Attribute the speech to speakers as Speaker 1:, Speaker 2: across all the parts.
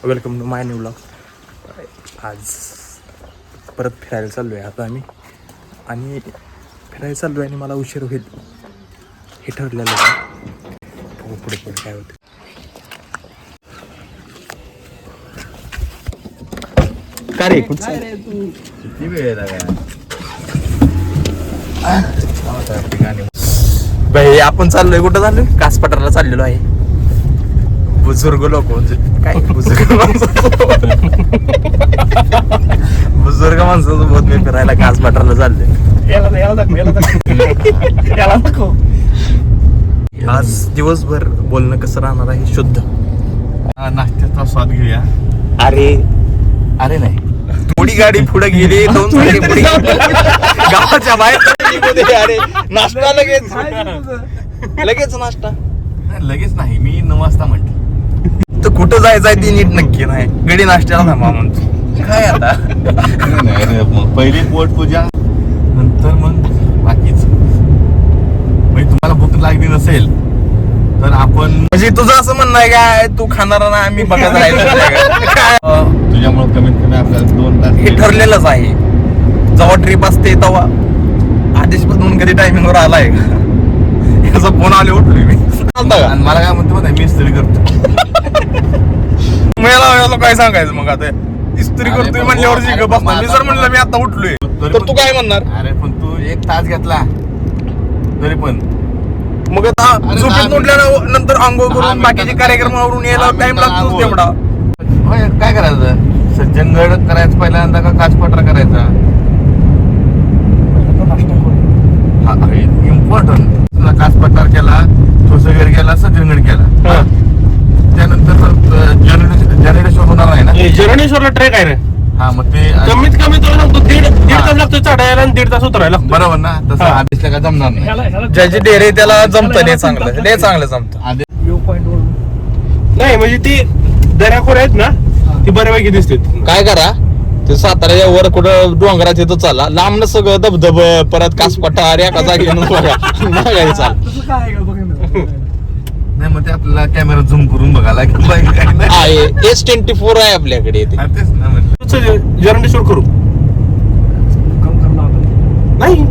Speaker 1: Welcome to my new blog. आज परत फिरायला चाललो आहे आता आम्ही, आणि फिरायला चाललो आहे आणि मला उशीर होईल हे ठरलेलं आहे. पुढे पुढे काय होतं. का रे किती वेळ भाई आपण चाललोय कुठं चाललोय? कासपठारला चाललेलो आहे. बुजुर्ग लोक काय बुजुर्ग माणसासोबत मी फिरायला कासपठारला चाललोय. आज दिवसभर बोलणं कसं राहणार आहे? शुद्ध
Speaker 2: नाश्त्याचा स्वाद घेऊया.
Speaker 1: अरे अरे नाही, थोडी गाडी पुढे गेली, 2 गाडी पुढे गावाच्या बाहेर. अरे नाश्ता लगेच नाश्ता
Speaker 2: लगेच नाही, मी 9 वाजता म्हटलं.
Speaker 1: तर कुठं जायचं आहे ती नीट नक्की नाही. गडी नाश्त्याला थांबा म्हणतो काय आता.
Speaker 2: नाही रे, मग पहिली पोटपूजा, नंतर मग बाकीच. म्हणजे तुम्हाला भूक लागली नसेल तर आपण,
Speaker 1: म्हणजे तुझं असं म्हणणं आहे काय तू खाणार ना आम्ही बघत राहायचं?
Speaker 2: तुझ्यामुळे कमीत कमी आपल्याला 2 तास
Speaker 1: हे ठरलेलंच आहे. जेव्हा ट्रिप असते तेव्हा आदेश बदलून कधी टायमिंगवर आलाय याचा फोन आले उठलोय मी.
Speaker 2: आणि मला काय म्हणतो माहिती, मी इस्त्री करतो.
Speaker 1: मला काय सांगायचं मग आता? इस्त्री करतोय म्हणल्यावर जी बसणार. मी जर म्हणलं मी आता उठलोय तर तू काय म्हणणार?
Speaker 2: अरे पण तू 1 तास घेतला तरी पण
Speaker 1: मग आता झोपेत उठल्यानंतर अंघोळ करून बाकीचे कार्यक्रमावरून यायला टाइम लागतो तेवढा.
Speaker 2: काय करायचं? सज्जनगड करायचं पहिल्यांदा का कासपठार करायचा? इम्पॉर्टंट. कासपठार केला, ठोसगड केला, सज्जनगड केला, त्यानंतर जर्नेश्वर होणार आहे ना.
Speaker 3: जर्नेश्वरला ट्रेक आहे रे.
Speaker 2: हा, मग ते
Speaker 3: कमीत कमी तो लागतो दीड तास लागतो चढायला आणि 1.5 तास उतरायला लागतो.
Speaker 2: बरोबर ना. तसं आदेशला काय जमणार नाही.
Speaker 1: ज्याची डेअरी त्याला जमतं. लय चांगलं जमतं.
Speaker 2: आदेश
Speaker 3: नाही म्हणजे ती दऱ्याखोर आहेत ना, ती बऱ्यापैकी दिसते.
Speaker 1: काय करा, ते साताऱ्याच्या वर कुठं डोंगरात येतो चाला, लांबनं सगळं धबधब, परत कासपठार एका जागी चाल.
Speaker 2: नाही, मग ते आपल्याला कॅमेरा झूम करून बघायला
Speaker 1: आहे S24 आहे आपल्याकडे.
Speaker 2: तेच ना म्हणलं.
Speaker 3: जर्नेश्वर करू नाही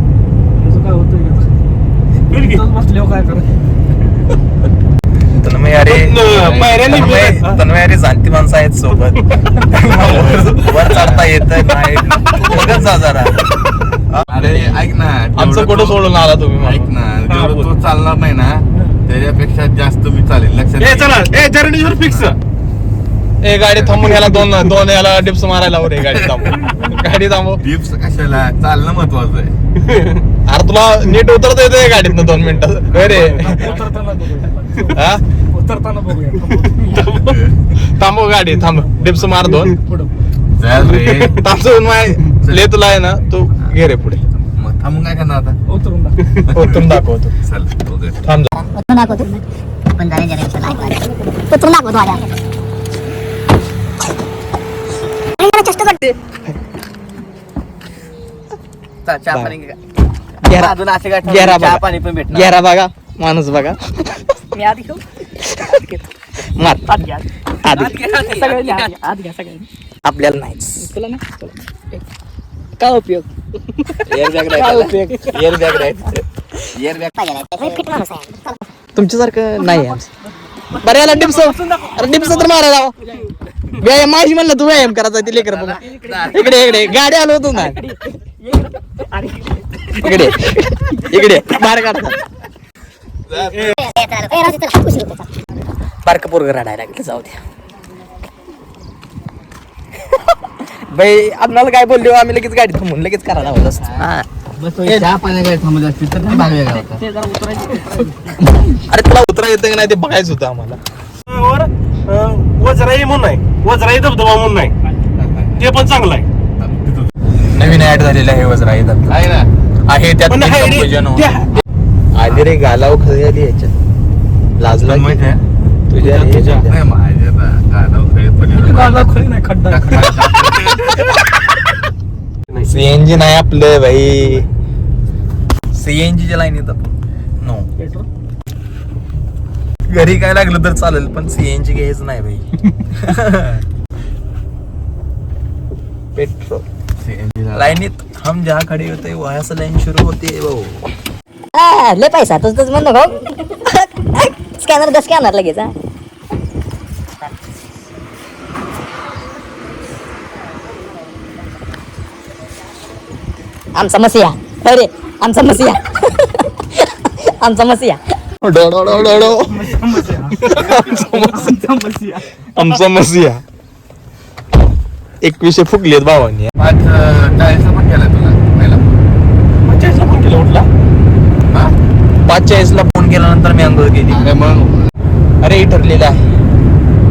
Speaker 1: तन्मयारी जाणती माणसं आहेत सोबत. वर चढता येत नाही. बघत जा जरा.
Speaker 2: अरे ऐक ना,
Speaker 1: आमचं कुठं सोडून आला तुम्ही?
Speaker 2: ऐक ना, जेवढं तू चालणार नाही ना त्याच्यापेक्षा जास्त मी चालेल. लक्षात
Speaker 3: चला जर्नेश्वर फिक्स.
Speaker 1: ए गाडी थांबून याला दोन याला डिप्स मारायला वर. गाडी थांबव.
Speaker 2: टिप्स कशाला? चालणं महत्वाचं आहे.
Speaker 1: अरे तुला नीट उतरता येते गाडीतनं 2 मिनिटात? अरे थांबव गाडी, थांब. डिप्स मार 2.
Speaker 2: चल रे,
Speaker 1: थांबून ले तुला आहे ना, तू घे रे पुढे.
Speaker 2: मग थांबून काय करणार आता?
Speaker 1: उतरून दाखवतो.
Speaker 2: चल
Speaker 1: थांब.
Speaker 4: उतरून दाखवतो. पण जरा उतरून दाखवतो आल्या. चेष्ट करते. गेरा बघा, माणूस बघा. मी आधी घेऊ मार आपल्याला नाही. तुला नाही काय उपयोग? तुमच्यासारखं नाही बरं. याला डिप्स तर मारायला व्यायाम. माझी म्हणलं तू व्यायाम करायचा ती लेकर बघा. इकडे गाडी आलो होतो ना. इकडे बाहेर काढतात. बारका पोरग रडायला लागलं. जाऊ द्या बाई. आपल्याला काय बोललो आम्ही लगेच गाडी थांबून लगेच करायला हवं असतं. अरे तुला उतरा येतं का नाही ते बघायचं होतं आम्हाला.
Speaker 3: वजराई म्हणून आहे, वजराई धबधबा म्हणून आहे, ते पण चांगलं आहे.
Speaker 1: नवीन ऍड झालेलं आहे वजराई धबधबा
Speaker 2: आहे ना.
Speaker 1: आहे त्यात. आली रे गालाव खरी आली याच्यात. लाजला
Speaker 2: माहिती आहे
Speaker 1: तुझ्या
Speaker 2: नाही माझ्या
Speaker 1: सीएनजी नाही आपलं भाई. सीएनजी च्या लाईन येतात. नो घरी काय लागलं तर चालेल पण सीएनजी घ्यायचं नाही भाई. पेट्रोल
Speaker 2: CNG ला.
Speaker 1: लाईनीत हम जहाँ खडे होते वहाँ से लाईन शुरू होती है वो.
Speaker 5: लय पैसा तुझं म्हणू नको. स्कॅनर लगेच हा. आमचा मसिया अरे आमचा मसिया आमचा मसिया
Speaker 1: आमचा मसिया 2100 फुगलेत भावांनी.
Speaker 2: 5:40 पण केला तुला पहिला.
Speaker 3: 45ला फोन केला उठला.
Speaker 2: हा?
Speaker 1: 5:40ला फोन केल्यानंतर मी आंघोळ केली.
Speaker 2: अरे मग
Speaker 1: अरे हे ठरलेलं आहे,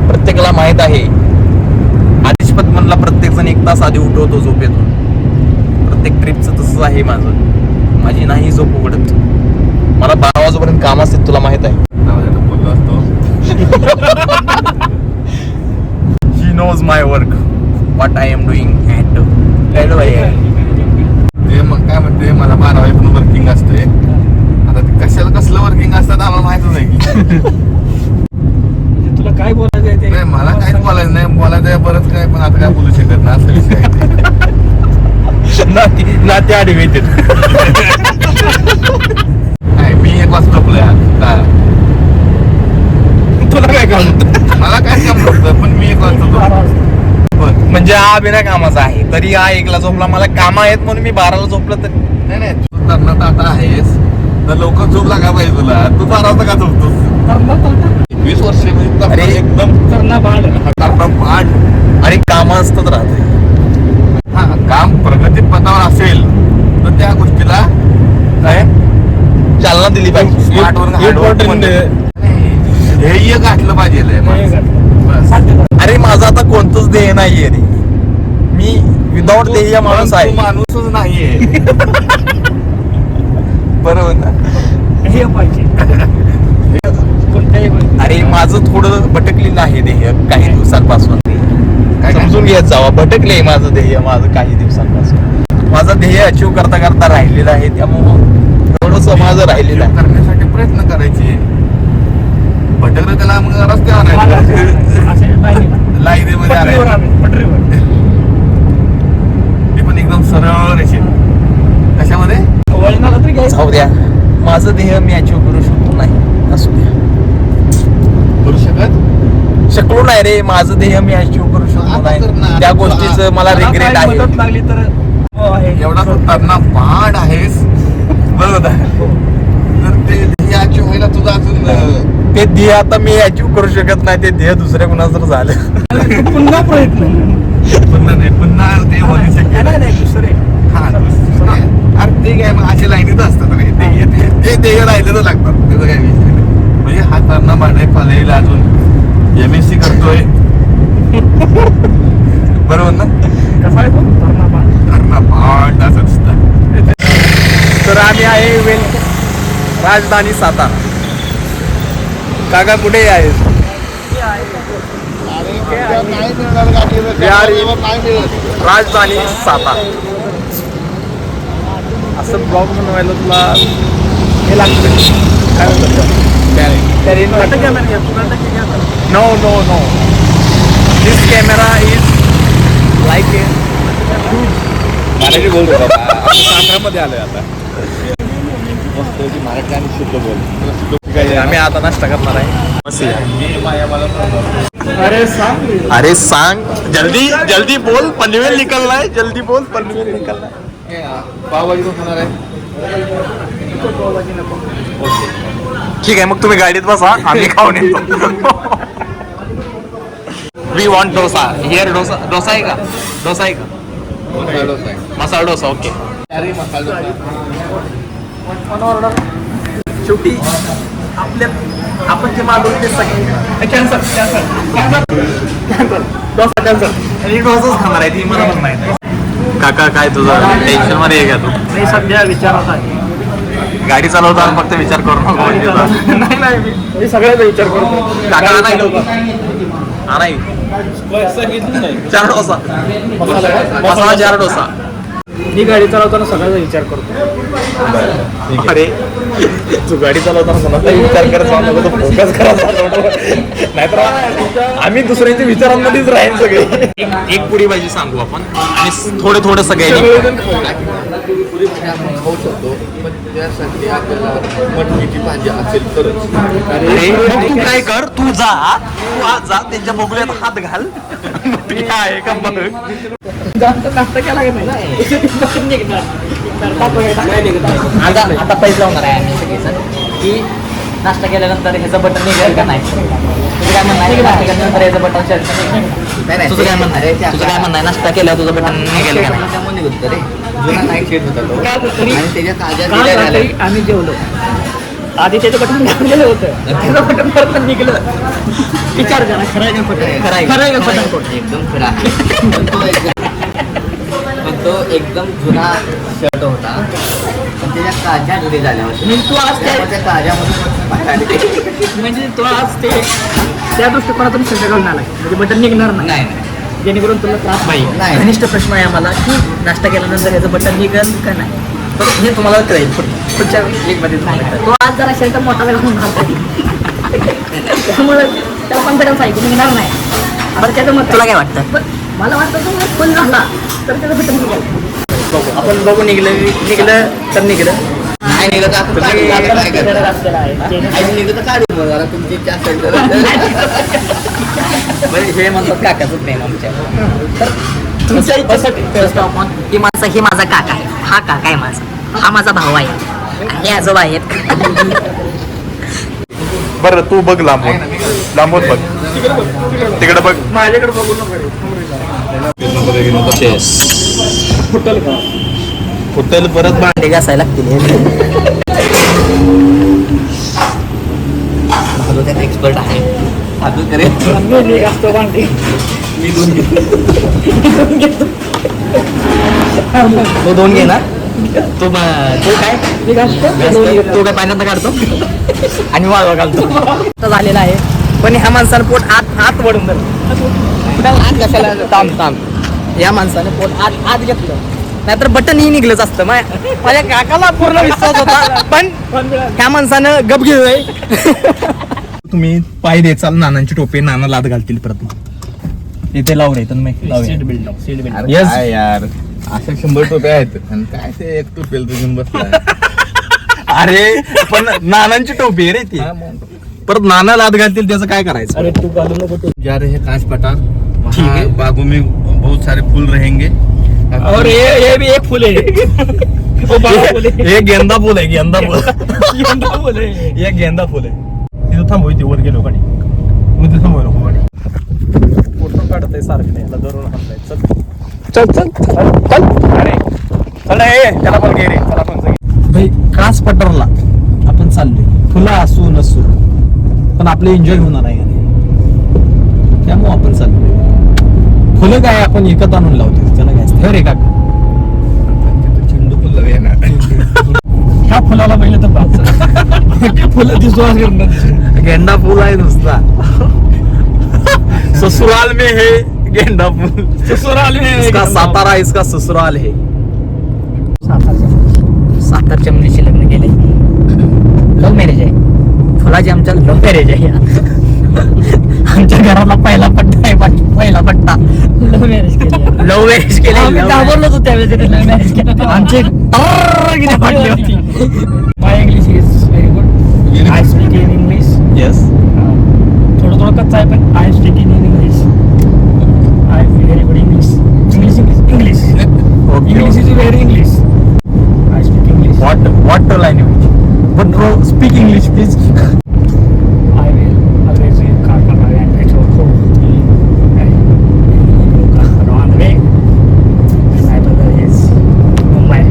Speaker 1: प्रत्येकाला माहित आहे. आदिशपत म्हणला प्रत्येक जण 1 तास आधी उठवतो झोपेतून. प्रत्येक ट्रिपचं तसंच आहे माझं. माझी नाही झोप उघडत. मला 12 वाजेपर्यंत काम असते, तुला माहित आहे.
Speaker 2: बोललो असतो.
Speaker 1: She knows my work, what I am doing and
Speaker 2: ते मग काय म्हणते मला 12 वाजेपर्यंत वर्किंग असते. आता ते कशाला कसलं वर्किंग असतं आम्हाला माहितच नाही की.
Speaker 3: म्हणजे तुला काय बोलायचं आहे ते?
Speaker 2: नाही मला काहीच बोलायचं नाही, बोलायचं आहे बरंच काय, पण आता काय बोलू शकत नाही असं विषय आहे.
Speaker 1: नाते आडवे येतात.
Speaker 2: नाही मी 1 वाजता झोपलोय आता.
Speaker 3: तुला काय काम होतं?
Speaker 2: मला काय काम नसतं, पण मी 1 वाजता झोपलो. पण
Speaker 1: म्हणजे हा बिना कामाचा आहे, तरी हा 1ला झोपला. मला काम आहेत म्हणून मी 12ला झोपलं. तर
Speaker 2: नाही नाही तू तरणात आता आहेस तर लवकर झोप लागा पाहिजे तुला. तू 12 वाजता का झोपतोस? 20 वर्ष म्हणजे
Speaker 1: अरे,
Speaker 2: एकदम
Speaker 3: करणा बाळ.
Speaker 2: पाठ.
Speaker 1: आणि काम असतात राहते.
Speaker 2: हा काम प्रगती पथावर असेल तर त्या गोष्टीला काय
Speaker 1: चालना दिली पाहिजे.
Speaker 2: Smart
Speaker 1: Important.
Speaker 2: ध्येय गाठलं पाहिजे बस.
Speaker 1: अरे माझं आता कोणतंच ध्येय नाहीये रे. मी विदाउट ध्येय माणूस
Speaker 2: तू
Speaker 1: आहे.
Speaker 2: माणूसच नाहीये.
Speaker 1: बरोबर ना.
Speaker 3: हे पाहिजे. कोणत्याही गोष्टी.
Speaker 1: अरे माझं थोडं भटकलेलं आहे ध्येय काही दिवसांपासून.
Speaker 2: काय
Speaker 1: समजून घेत जावा, भटकले माझं ध्येय माझं काही दिवसांपासून. माझं ध्येय अचीव करता करता राहिलेलं आहे, त्यामुळं थोडंसं माझं राहिलेलं आहे.
Speaker 2: करण्यासाठी प्रयत्न करायचे. भटकलं त्याला मग रस्त्यावर आणायचं.
Speaker 3: असे नाही.
Speaker 2: लाईनीमध्ये
Speaker 3: पटरीवर
Speaker 2: आणायचं.
Speaker 3: आम्ही, पटरीवर.
Speaker 2: ते पण एकदम सरळ रेषेत. कशामध्ये
Speaker 3: वळणाला तरी घ्यायचं.
Speaker 1: जाऊ द्या, माझं ध्येय मी अचीव करू शकतो नाही, असू द्या.
Speaker 2: करू शकत
Speaker 1: शकलो नाही रे, माझं ध्येय मी अचीव करू शकलो
Speaker 2: आता कर ना.
Speaker 1: नाही. त्या गोष्टीचं मला रिग्रेट
Speaker 3: काय
Speaker 1: आहे.
Speaker 3: मदत लागली तर हो आहे.
Speaker 2: एवढा तू तरणा पाड आहेस बरोबर आहे. तर ते ध्येय अचीव व्हायला तुझं अजून
Speaker 1: ते ध्येय आता मी अचीव करू शकत नाही. ते ध्येय दुसऱ्या कुणाचं झालं.
Speaker 3: पुन्हा प्रयत्न.
Speaker 2: पुन्हा नाही पुन्हा ते होऊ शक्य
Speaker 3: नाही नाही दुसरे.
Speaker 2: हा दुसरं. अरे ते काय मग असे लाईनीत असतात रे. ते ध्येय राहिलेलं लागतात, त्याचं काय विषय नाही. म्हणजे हा तरणा पाडाय पालेल अजून MSc करतोय बरोबर ना.
Speaker 3: कसा आहे तो? तरणा बाळ.
Speaker 2: तरणा पाड असं असतं.
Speaker 1: तर आम्ही आहे राजधानी सातारा. काका कुठे आहे? राजधानी सातारा. असं ब्लॉग बनवायला तुला हे लागतं काय म्हणतात? No no no, this camera is like a
Speaker 2: Marathi बोलतो बाबा. आपण सातारामध्ये आलोय आता. मस्त मराठी आणि शुद्ध बोल.
Speaker 1: आम्ही आता नाश्ता करणार आहे.
Speaker 3: अरे सांग.
Speaker 1: अरे सांग जल्दी जल्दी बोल, पनवेल निकलना है. जल्दी बोल, पनवेल निकलना है.
Speaker 2: पावभाजी पण खाणार आहे.
Speaker 1: ठीक आहे, मग तुम्ही गाडीत बसा, आम्ही खाऊन येतो. We want dosa here. Dosa आहे का? डोसा आहे का?
Speaker 2: मसाला डोसा आहे.
Speaker 1: मसाला डोसा. ओके.
Speaker 2: अरे मसाला डोसा.
Speaker 1: शेवटी आपल्या आपण जे मागवलं ते सगळे
Speaker 3: कॅन्सल डोसा कॅन्सल.
Speaker 1: आणि डोसाच खाणार आहे, ती मला पण माहिती आहे. काका काय तुझं टेन्शन मध्ये आहे का तू?
Speaker 3: मी सध्या विचारात आहे.
Speaker 1: गाडी चालवताना फक्त विचार करू नको म्हणजे जा.
Speaker 3: नाही नाही मी सगळ्याचा विचार करतो.
Speaker 1: काका नाही हा नाही 4 डोसा मसाला 4 डोसा.
Speaker 3: मी गाडी चालवताना सगळ्याचा विचार करतो.
Speaker 1: अरे तू गाडी चालवताना कोणाचा विचार करत जाऊ नको, फोकस करा. नाहीतर आम्ही दुसऱ्यांच्या विचारांमध्येच राहील सगळे. एक पुरी भाजी सांगू आपण आणि थोडं सगळ्यांनी
Speaker 2: पुरी भाजी आपण खाऊ शकतो, पण त्यासाठी आपल्याला मटकीची भाजी असेल तरच.
Speaker 1: मग तू काय कर, तू आज जा त्यांच्या बघूयात हात घाल. ते आहे का बघ.
Speaker 4: आता पैसे लावणार आहे आम्ही सगळेजण की नाश्ता केल्यानंतर ह्याचं बटन निघेल का नाही. तुझं काय म्हणणं आहे नाश्ता केल्यानंतर ह्याचं बटन तुझं काय म्हणणं आहे, तुझं काय म्हणणं आहे नाश्ता केल्यावर तुझं बटन निघेल का नाही.
Speaker 5: आम्ही जेवलो आधी त्याचं बटन लागलेलं होतं, त्याचं बटन परत निघलं. विचार करा खरं आहे बटन एकदम खरा. पण तो एकदम जुना शर्ट होता, पण त्याच्या काच्या जुने झाल्या होत्या. तू आज त्या काजामध्ये म्हणजे तो आज ते त्या दृष्टिकोनातून शर्ट घालून आला म्हणजे बटन निघणार नाही, जेणेकरून तुला त्रास नाही. घनिष्ठ प्रश्न आहे आम्हाला की नाश्ता केल्यानंतर याचं बटन निघेल का नाही, तर हे तुम्हाला कळेल पुढच्या वीकमध्ये. तो आज जरा शर्ट मोठा घालून घालतो, त्यामुळे त्याला कॉन्फिडन्स आहे की निघणार नाही. बरं त्याचं मत तुला काय वाटतं? मला वाटतं तो फुल झाला तर त्याचं बटन निघेल. आपण बघू निघलं तर निघलं, नाही निघलं तर आपण तुमची हे म्हणतात काकाच प्रेम आमच्या. ही माणसं ही माझा काका आहे, हा काका आहे माझा, हा माझा भाऊ आहे, हे आजोबा आहेत.
Speaker 1: बरं तू बघ लांबून बघ, तिकडे बघ.
Speaker 3: माझ्याकडे बघू नको.
Speaker 1: फुटल परत
Speaker 4: भांडे घासायला लागतील. त्यात एक्सपर्ट आहे. तो दोन घे ना, तो काय तो काय पाण्यात काढतो आणि वाळवा घालतो. झालेला आहे, पण ह्या माणसानं पोट आत वळून आत कशाला थांब या माणसाने पोट आत घेतलं, नाहीतर बटन ही निघलंच असतं. माझ्या काकाला पूर्ण विश्वास होता, पण ह्या माणसानं गप घेतोय.
Speaker 1: तुम्ही पाय द्याचाल, नानांची टोपी, नाना लाद घालतील परत. इथे लाव रे
Speaker 2: Yes. काय यार, अशा 100 टोप्या आहेत आणि काय ते एक टोपेल तर घेऊन बसला.
Speaker 1: अरे पण नानांची टोपी आहे रे ती, परत नाना लाद घालतील त्याचं काय करायचं.
Speaker 3: अरे तू घालू नको.
Speaker 2: जा रहे हैं कांच पटार,
Speaker 1: ठीक है.
Speaker 2: बागों में बहुत सारे फूल रहेंगे.
Speaker 3: और ये भी एक फूल है.
Speaker 1: हे गेंदा फुल आहे, गेंदा फुल.
Speaker 3: गेंदा फूल है.
Speaker 1: हे गेंदा फुल आहे. तिथं थांबू, इथे वर गेलो गाडी, मध्ये थांबू नको गाडी. फोटो काढतय सारखं याला धरून हाणलाय. चल अरे चल रे, त्याला पण घे रे, चला पण भाई. कास पटरला आपण चाललोय, फुलं असू नसू पण आपलं एन्जॉय होणार आहे, त्यामुळे आपण चाललोय. फुलं काय आपण एकत आणून लावतो, त्याला काय असतं रे काका.
Speaker 2: झेंडू फुल लगे ना.
Speaker 3: ह्या फुलाला पहिले तर बाग फुलं दिसतो.
Speaker 1: गेंडा फुल आहे नुसता. ससुराल में है गेंडा फुल,
Speaker 3: ससुराल में
Speaker 1: इसका सातारा इसका ससुराल है.
Speaker 5: सातारच्या मुलीशी लग्न केले, लव्ह मॅरेज आहे. फुलाची आमच्या लव्ह मॅरेज आहे. आमच्या घराला पहिला पट्टा आहे, पहिला पट्टा लव्ह मॅरेज केले. लव्ह मॅरेज केले, घाबरलो होतो त्यावेळेस लव्ह मॅरेज केलं. आमचे फाटली होती.
Speaker 3: My English is very good. I speak in English.
Speaker 1: Yes.
Speaker 3: थोडं कच्चा आहे पण I speak in English. I very good English. English English is very English. I speak English.
Speaker 1: What language? But bro, speak English, please.
Speaker 3: I will always car for my language or home. On the way, my brother is Mumbai.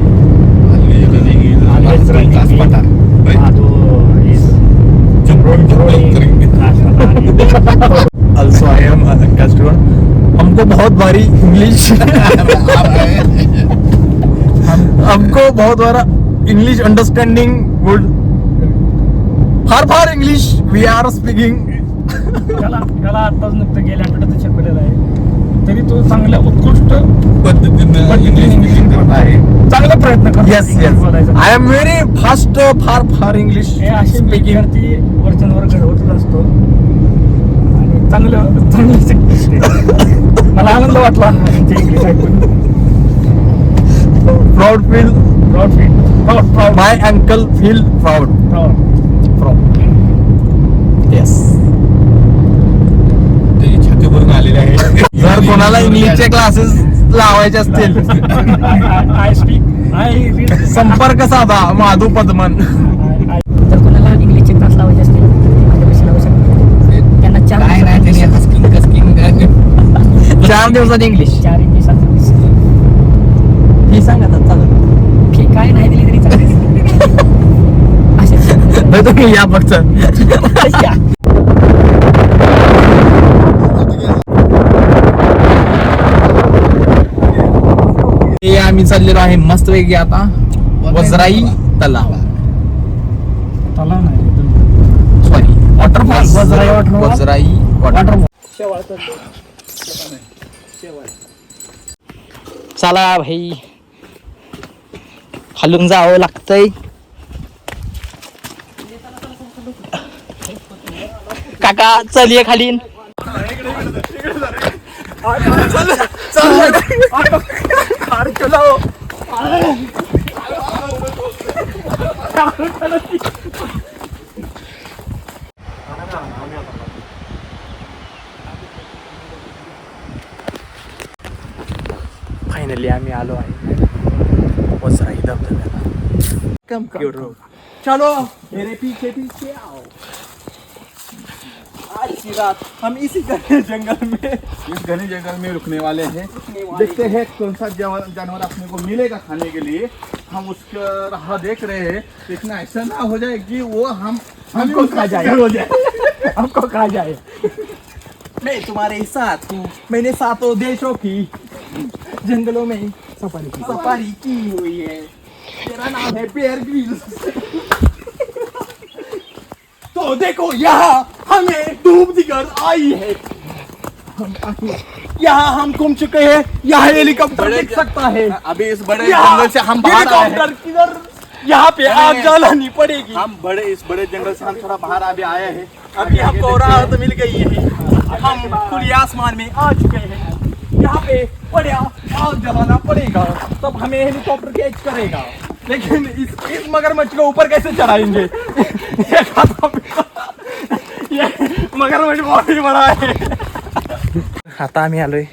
Speaker 3: Always running.
Speaker 2: कांच पटार.
Speaker 3: तो is
Speaker 1: Also, I am a customer. हमको बहुत भारी English हमको बहुत बारा English understanding good. फार English we R speaking.
Speaker 3: याला आताच नुकतं गेल्या आठवड्यात शिकवलेलं आहे, तरी तो चांगल्या उत्कृष्ट
Speaker 2: पद्धतीने इंग्लिश आहे.
Speaker 3: चांगला प्रयत्न करतो
Speaker 1: येस
Speaker 3: इंग्लिश
Speaker 1: येस
Speaker 3: बोलायचा.
Speaker 1: आय एम व्हेरी फास्ट फार इंग्लिश
Speaker 3: हे असे
Speaker 1: स्पीकिंग.
Speaker 3: विद्यार्थी वरचंवर घडवतच असतो आणि चांगलं शिकते. मला आनंद वाटला यांचे इंग्लिश ऐकून.
Speaker 1: प्राऊड फील
Speaker 3: प्राऊड
Speaker 1: माय अंकल फील प्राऊड येस.
Speaker 2: ते छाती भरून आलेले आहे.
Speaker 1: जर कोणाला इंग्लिशचे क्लासेस लावायचे असतील
Speaker 3: आय स्पीक आय रीड.
Speaker 1: संपर्क साधा माधू पद्मन.
Speaker 4: जर कोणाला इंग्लिशचे क्लास लावायचे असतील ते माझ्यापाशी लावू शकतात. त्यांना
Speaker 5: काय नाही त्यांनी
Speaker 4: चार
Speaker 5: हस्किंग
Speaker 4: 4 दिवसात इंग्लिश.
Speaker 3: 4 इंग्लिश
Speaker 4: फी सांगा आता चालू. फी काय नाही दिली तरी चालेल. असे
Speaker 1: तुम्ही या फक्त. हे आम्ही चाललेलो आहे मस्त वेगळी आता वजराई तलाव
Speaker 3: तलाव नाही
Speaker 1: sorry waterfall.
Speaker 3: Vajrai waterfall.
Speaker 1: Vajrai waterfall.
Speaker 4: चला भाई खालून जावं लागतंय. काका चलिये खाली.
Speaker 1: फायनली आम्ही आलो आहे वसराई धबधब्याला. चलो मेरे पीछे पीछे आओ. आज की रात हम इसी घने जंगल में
Speaker 2: इस घने जंगल में रुकने वाले हैं. देखते हैं कौन सा जानवर अपने को मिलेगा खाने के लिए. हम उसका राह देख रहे हैं. लेकिन ऐसा ना हो जाए कि वो हमको खा जाए.
Speaker 3: हमको खा जाए.
Speaker 1: मैं तुम्हारे साथ हूँ. मैंने सातों देशों की जंगलों में सफारी की हुई है. मेरा नाम है बेयर ग्रिल्स. तो देखो यहाँ हमें डूब दिगर आई है. यहाँ हम घूम चुके हैं. यहाँ हेलीकॉप्टर दिख सकता है.
Speaker 2: अभी इस बड़े
Speaker 1: यहाँ
Speaker 2: जंगल से हम बाहर आए हैं.
Speaker 1: हेलीकॉप्टर किधर यहाँ पे आग जलानी पड़ेगी.
Speaker 2: हम इस बड़े जंगल से हम थोड़ा बाहर अभी आए हैं.
Speaker 1: अभी हमको राहत मिल गई है. हम खुले आसमान में आ चुके हैं. यहाँ पे बढ़िया आग जलाना पड़ेगा तब हमें हेलीकॉप्टर कैच करेगा. लेकिन इस मगरमच्छ को ऊपर कैसे चढ़ाएंगे. ये मगरमच्छ बहुत ही बड़ा है. आता आम्ही आलोय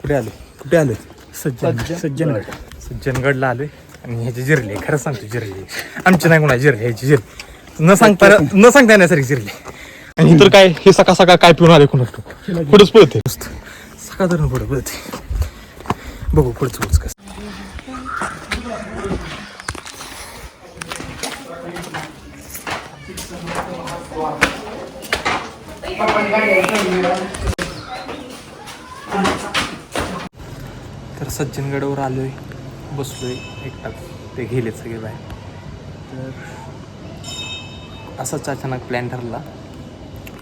Speaker 1: कुठे आलोय सज्जनगडला आलोय. आणि ह्याची जिरली खरं सांगतो जिरली आमची नाही कोणा जिरली ह्याची जिरली न सांगता येण्यासारखी जिरली. आणि तर काय हे सकाळ सकाळ काय पिऊन आले कोणाच पुढंच पळते सकाळ धरून पुढे पळते. बघू पुढचं कसं. तर सज्जनगडावर आलोय बसलोय एकटाच. ते गेले सगळे बाहेर. तर असाच अचानक प्लॅन ठरला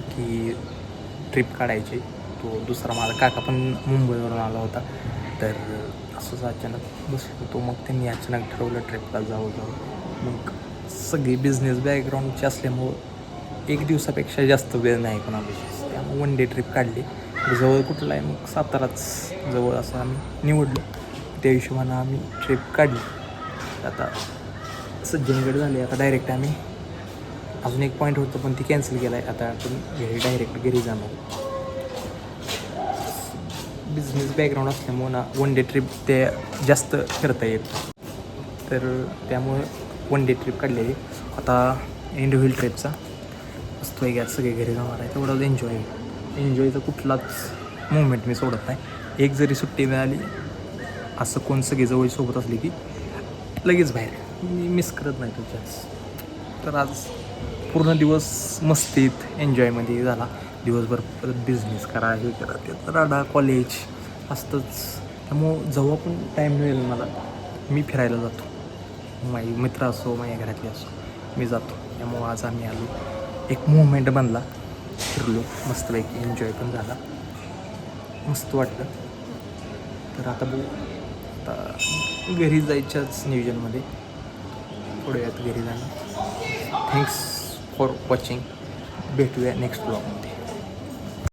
Speaker 1: की ट्रिप काढायची. तो दुसरा माझा काका पण मुंबईवरून आला होता. तर असंच अचानक बसलो होतो. मग त्यांनी अचानक ठरवलं ट्रिपला जाऊ. मग सगळी बिझनेस बॅकग्राऊंडची असल्यामुळं 1 दिवसापेक्षा जास्त वेळ नाही कोणापाशी. त्यामुळे 1 डे ट्रिप काढली. जवळ कुठला आहे मग साताराच जवळ असं आम्ही निवडलं. त्या हिशोबानं आम्ही ट्रिप काढली. आता सज्जनगड झाले. आता डायरेक्ट आम्ही अजून एक पॉईंट होतं पण ती कॅन्सल केलं आहे. आता आपण डायरेक्ट घरी जाणार. बिझनेस बॅकग्राऊंड असल्यामुळं ना 1 डे ट्रिप ते जास्त करता येत. तर त्यामुळं 1 डे ट्रिप काढलेली. आता एंड होईल ट्रिपचा. मस्त आहे सगळे घरी जाणार आहे. तेवढंच एन्जॉयचा कुठलाच मुवमेंट मी सोडत नाही. एक जरी सुट्टी मिळाली असं कोण सगळे जवळ सोबत असले की लगेच बाहेर. मी मिस करत नाही तुझ्याच. तर आज पूर्ण दिवस मस्तीत एन्जॉयमध्ये झाला. दिवसभर परत बिझनेस करा हे करा ते राडा कॉलेज असतंच. त्यामुळं जेव्हा पण टाईम मिळेल मला मी फिरायला जातो. माझे मित्र असो माझ्या घरातले असो मी जातो. त्यामुळं आज आम्ही आलो. एक मुवमेंट बनला. फिरलो मस्तपैकी एन्जॉय पण झाला. मस्त वाटलं. तर आता बघू आता घरी जायच्याच नियोजनमध्ये थोड्या वेळात घरी जाणं. Thanks for watching. भेटूया नेक्स्ट ब्लॉगमध्ये.